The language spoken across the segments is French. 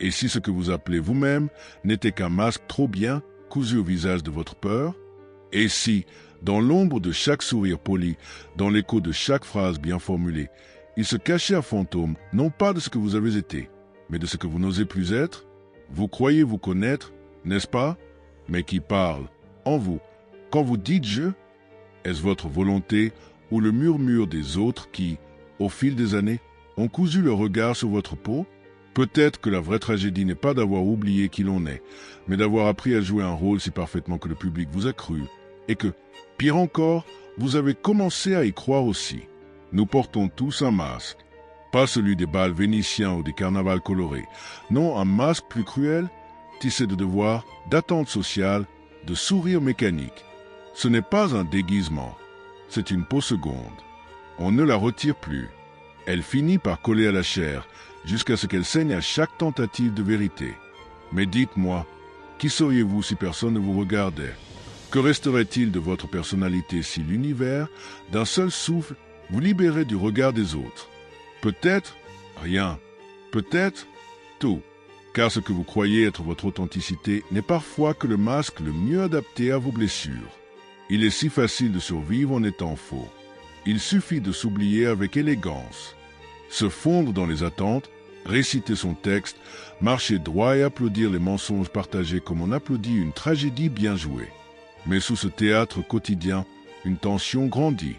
Et si ce que vous appelez vous-même n'était qu'un masque trop bien cousu au visage de votre peur? Et si, dans l'ombre de chaque sourire poli, dans l'écho de chaque phrase bien formulée, il se cachait un fantôme, non pas de ce que vous avez été, mais de ce que vous n'osez plus être? Vous croyez vous connaître, n'est-ce pas? Mais qui parle, en vous, quand vous dites « je », est-ce votre volonté ou le murmure des autres qui, au fil des années, ont cousu le regard sur votre peau? Peut-être que la vraie tragédie n'est pas d'avoir oublié qui l'on est, mais d'avoir appris à jouer un rôle si parfaitement que le public vous a cru, et que, pire encore, vous avez commencé à y croire aussi. Nous portons tous un masque, pas celui des bals vénitiens ou des carnavals colorés, non, un masque plus cruel, tissé de devoirs, d'attentes sociales, de sourires mécaniques. Ce n'est pas un déguisement, c'est une peau seconde. On ne la retire plus. Elle finit par coller à la chair, jusqu'à ce qu'elle saigne à chaque tentative de vérité. Mais dites-moi, qui seriez-vous si personne ne vous regardait? Que resterait-il de votre personnalité si l'univers, d'un seul souffle, vous libérait du regard des autres? Peut-être rien, peut-être tout, car ce que vous croyez être votre authenticité n'est parfois que le masque le mieux adapté à vos blessures. Il est si facile de survivre en étant faux. Il suffit de s'oublier avec élégance, se fondre dans les attentes, réciter son texte, marcher droit et applaudir les mensonges partagés comme on applaudit une tragédie bien jouée. Mais sous ce théâtre quotidien, une tension grandit,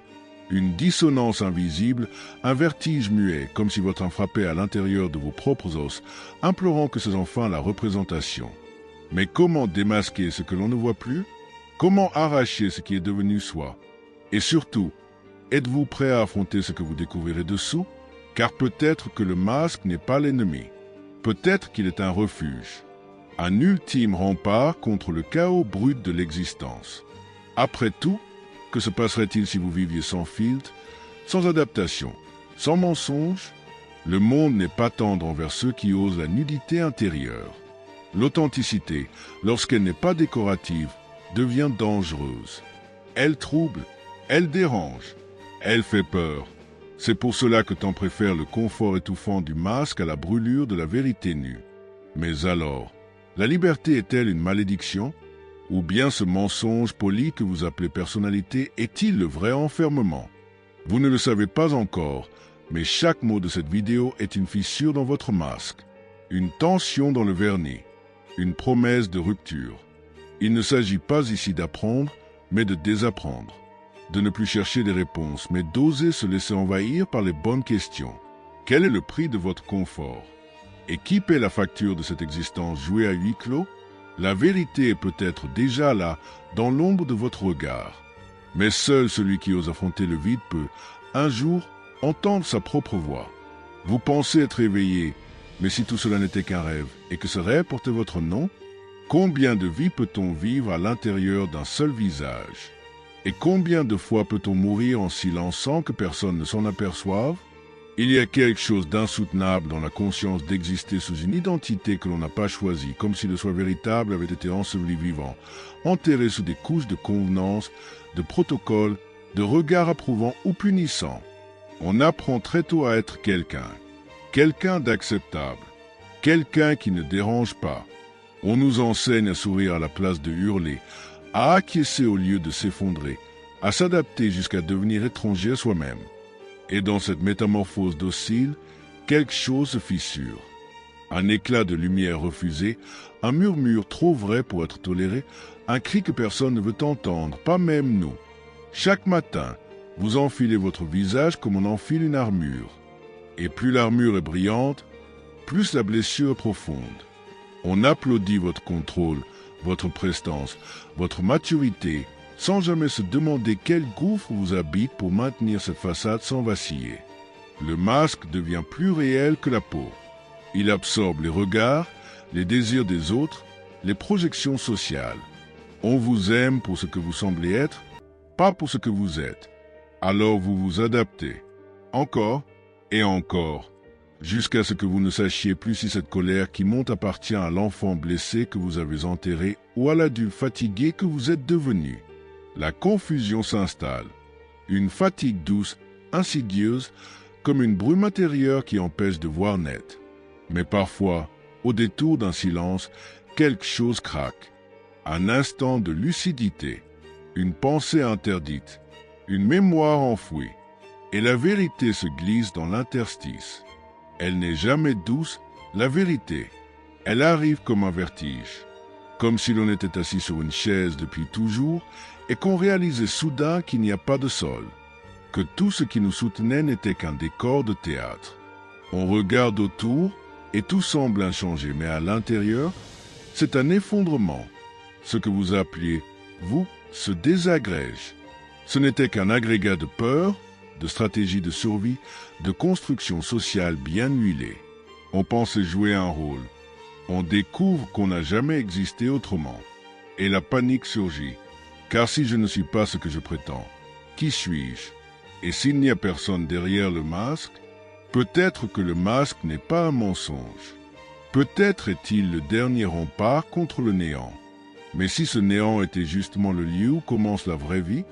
une dissonance invisible, un vertige muet, comme si votre âme frappait à l'intérieur de vos propres os, implorant que c'est enfin la représentation. Mais comment démasquer ce que l'on ne voit plus? Comment arracher ce qui est devenu soi? Et surtout, êtes-vous prêt à affronter ce que vous découvrirez dessous? Car peut-être que le masque n'est pas l'ennemi. Peut-être qu'il est un refuge. Un ultime rempart contre le chaos brut de l'existence. Après tout, que se passerait-il si vous viviez sans filtre, sans adaptation, sans mensonge? Le monde n'est pas tendre envers ceux qui osent la nudité intérieure. L'authenticité, lorsqu'elle n'est pas décorative, devient dangereuse. Elle trouble, elle dérange, elle fait peur. C'est pour cela que tant préfère le confort étouffant du masque à la brûlure de la vérité nue. Mais alors, la liberté est-elle une malédiction? Ou bien ce mensonge poli que vous appelez personnalité est-il le vrai enfermement? Vous ne le savez pas encore, mais chaque mot de cette vidéo est une fissure dans votre masque, une tension dans le vernis, une promesse de rupture. Il ne s'agit pas ici d'apprendre, mais de désapprendre. De ne plus chercher des réponses, mais d'oser se laisser envahir par les bonnes questions. Quel est le prix de votre confort? Et qui paie la facture de cette existence jouée à huis clos? La vérité est peut-être déjà là, dans l'ombre de votre regard. Mais seul celui qui ose affronter le vide peut, un jour, entendre sa propre voix. Vous pensez être éveillé, mais si tout cela n'était qu'un rêve, et que ce rêve portait votre nom, combien de vies peut-on vivre à l'intérieur d'un seul visage? Et combien de fois peut-on mourir en silence sans que personne ne s'en aperçoive? Il y a quelque chose d'insoutenable dans la conscience d'exister sous une identité que l'on n'a pas choisie, comme si le soi véritable avait été enseveli vivant, enterré sous des couches de convenances, de protocoles, de regards approuvants ou punissants. On apprend très tôt à être quelqu'un d'acceptable, quelqu'un qui ne dérange pas. On nous enseigne à sourire à la place de hurler, à acquiescer au lieu de s'effondrer, à s'adapter jusqu'à devenir étranger à soi-même. Et dans cette métamorphose docile, quelque chose se fissure. Un éclat de lumière refusé, un murmure trop vrai pour être toléré, un cri que personne ne veut entendre, pas même nous. Chaque matin, vous enfilez votre visage comme on enfile une armure. Et plus l'armure est brillante, plus la blessure est profonde. On applaudit votre contrôle, votre prestance, votre maturité, sans jamais se demander quel gouffre vous habite pour maintenir cette façade sans vaciller. Le masque devient plus réel que la peau. Il absorbe les regards, les désirs des autres, les projections sociales. On vous aime pour ce que vous semblez être, pas pour ce que vous êtes. Alors vous vous adaptez, encore et encore, jusqu'à ce que vous ne sachiez plus si cette colère qui monte appartient à l'enfant blessé que vous avez enterré ou à l'adulte fatigué que vous êtes devenu. La confusion s'installe, une fatigue douce, insidieuse, comme une brume intérieure qui empêche de voir net. Mais parfois, Au détour d'un silence, quelque chose craque. Un instant de lucidité, une pensée interdite, une mémoire enfouie, et la vérité se glisse dans l'interstice. Elle n'est jamais douce, la vérité. Elle arrive comme un vertige, comme si l'on était assis sur une chaise depuis toujours et qu'on réalisait soudain qu'il n'y a pas de sol, que tout ce qui nous soutenait n'était qu'un décor de théâtre. On regarde autour et tout semble inchangé, mais à l'intérieur, c'est un effondrement. Ce que vous appeliez, vous, se désagrège. Ce n'était qu'un agrégat de peur, de stratégie de survie, de construction sociale bien huilée. On pensait jouer un rôle. On découvre qu'on n'a jamais existé autrement. Et la panique surgit. Car si je ne suis pas ce que je prétends, qui suis-je? Et s'il n'y a personne derrière le masque, peut-être que le masque n'est pas un mensonge. Peut-être est-il le dernier rempart contre le néant. Mais si ce néant était justement le lieu où commence la vraie vie,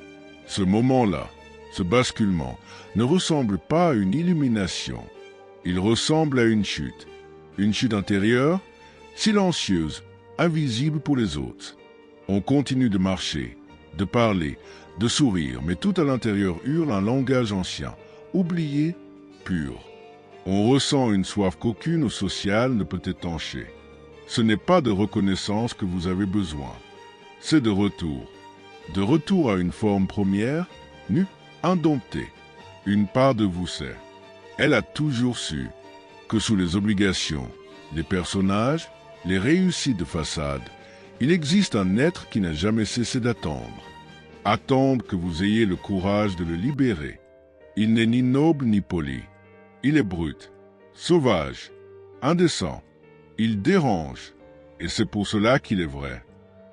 ce moment-là, ce basculement, ne ressemble pas à une illumination. Il ressemble à une chute intérieure, silencieuse, invisible pour les autres. On continue de marcher, de parler, de sourire, mais tout à l'intérieur hurle un langage ancien, oublié, pur. On ressent une soif qu'aucune eau sociale ne peut étancher. Ce n'est pas de reconnaissance que vous avez besoin, c'est de retour à une forme première, nue, indomptée. Une part de vous sait. Elle a toujours su que sous les obligations, les personnages, les réussites de façade, il existe un être qui n'a jamais cessé d'attendre. Attendre que vous ayez le courage de le libérer. Il n'est ni noble ni poli. Il est brut, sauvage, indécent. Il dérange, et c'est pour cela qu'il est vrai.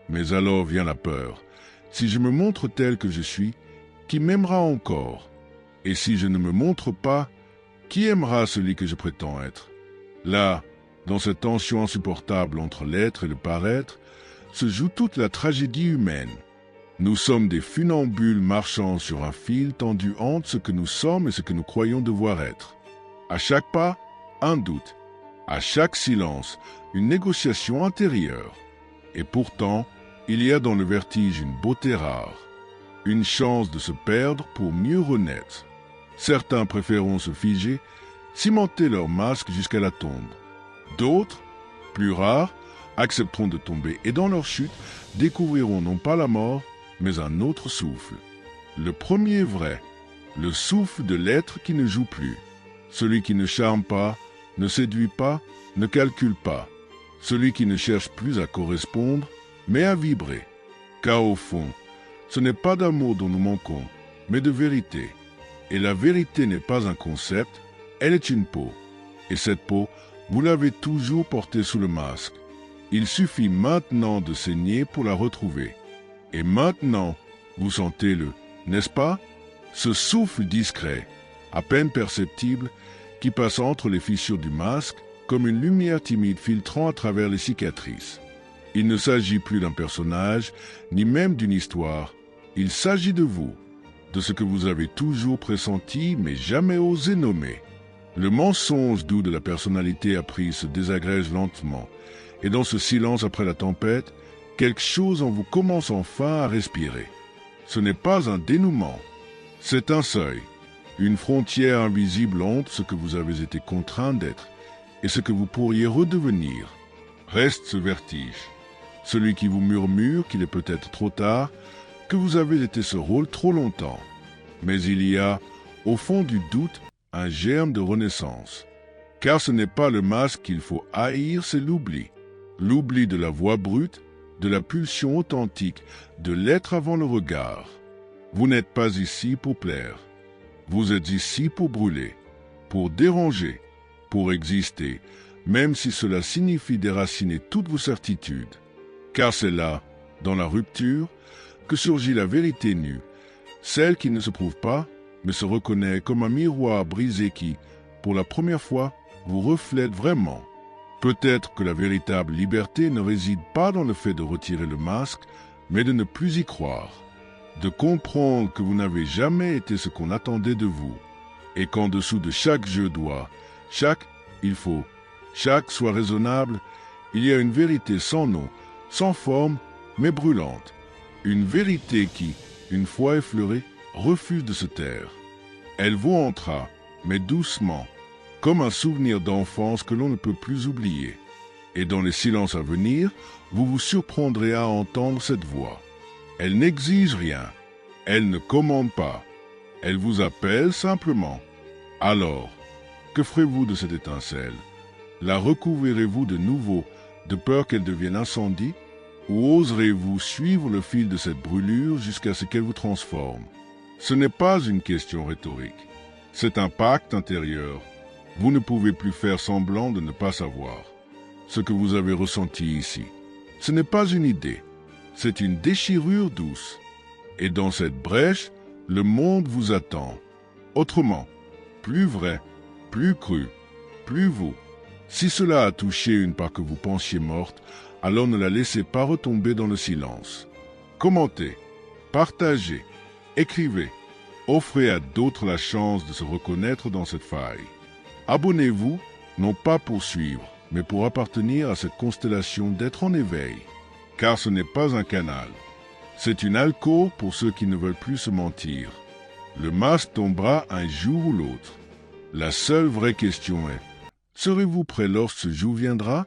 Mais alors vient la peur. Si je me montre tel que je suis, qui m'aimera encore? Et si je ne me montre pas, qui aimera celui que je prétends être? Là, dans cette tension insupportable entre l'être et le paraître, se joue toute la tragédie humaine. Nous sommes des funambules marchant sur un fil tendu entre ce que nous sommes et ce que nous croyons devoir être. À chaque pas, un doute. À chaque silence, une négociation intérieure. Et pourtant, il y a dans le vertige une beauté rare. Une chance de se perdre pour mieux renaître. Certains préféreront se figer, cimenter leur masque jusqu'à la tombe. D'autres, plus rares, accepteront de tomber et dans leur chute, découvriront non pas la mort, mais un autre souffle. Le premier vrai, le souffle de l'être qui ne joue plus. Celui qui ne charme pas, ne séduit pas, ne calcule pas. Celui qui ne cherche plus à correspondre, mais à vibrer. Car au fond, ce n'est pas d'amour dont nous manquons, mais de vérité. Et la vérité n'est pas un concept, elle est une peau. Et cette peau, vous l'avez toujours portée sous le masque. Il suffit maintenant de saigner pour la retrouver. Et maintenant, vous sentez-le, n'est-ce pas? Ce souffle discret, à peine perceptible, qui passe entre les fissures du masque, comme une lumière timide filtrant à travers les cicatrices. Il ne s'agit plus d'un personnage, ni même d'une histoire. Il s'agit de vous, de ce que vous avez toujours pressenti, mais jamais osé nommer. Le mensonge doux de la personnalité apprise se désagrège lentement, et dans ce silence après la tempête, quelque chose en vous commence enfin à respirer. Ce n'est pas un dénouement, c'est un seuil, une frontière invisible entre ce que vous avez été contraint d'être et ce que vous pourriez redevenir. Reste ce vertige, celui qui vous murmure qu'il est peut-être trop tard, que vous avez été ce rôle trop longtemps. Mais il y a, au fond du doute, un germe de renaissance. Car ce n'est pas le masque qu'il faut haïr, c'est l'oubli. L'oubli de la voix brute, de la pulsion authentique, de l'être avant le regard. Vous n'êtes pas ici pour plaire. Vous êtes ici pour brûler, pour déranger, pour exister, même si cela signifie déraciner toutes vos certitudes. Car c'est là, dans la rupture, que surgit la vérité nue, celle qui ne se prouve pas, mais se reconnaît comme un miroir brisé qui, pour la première fois, vous reflète vraiment. Peut-être que la véritable liberté ne réside pas dans le fait de retirer le masque, mais de ne plus y croire, de comprendre que vous n'avez jamais été ce qu'on attendait de vous, et qu'en dessous de chaque je dois, chaque il faut, chaque soit raisonnable, il y a une vérité sans nom, sans forme, mais brûlante. Une vérité qui, une fois effleurée, refuse de se taire. Elle vous entra, mais doucement, comme un souvenir d'enfance que l'on ne peut plus oublier. Et dans les silences à venir, vous vous surprendrez à entendre cette voix. Elle n'exige rien, elle ne commande pas, elle vous appelle simplement. Alors, que ferez-vous de cette étincelle? La recouvrirez-vous de nouveau, de peur qu'elle devienne incendie, ou oserez-vous suivre le fil de cette brûlure jusqu'à ce qu'elle vous transforme? Ce n'est pas une question rhétorique, c'est un pacte intérieur. Vous ne pouvez plus faire semblant de ne pas savoir. Ce que vous avez ressenti ici, ce n'est pas une idée, c'est une déchirure douce. Et dans cette brèche, le monde vous attend. Autrement, plus vrai, plus cru, plus vous. Si cela a touché une part que vous pensiez morte, alors ne la laissez pas retomber dans le silence. Commentez, partagez, écrivez, offrez à d'autres la chance de se reconnaître dans cette faille. Abonnez-vous, non pas pour suivre, mais pour appartenir à cette constellation d'êtres en éveil. Car ce n'est pas un canal, c'est une alcôve pour ceux qui ne veulent plus se mentir. Le masque tombera un jour ou l'autre. La seule vraie question est, serez-vous prêt lorsque ce jour viendra?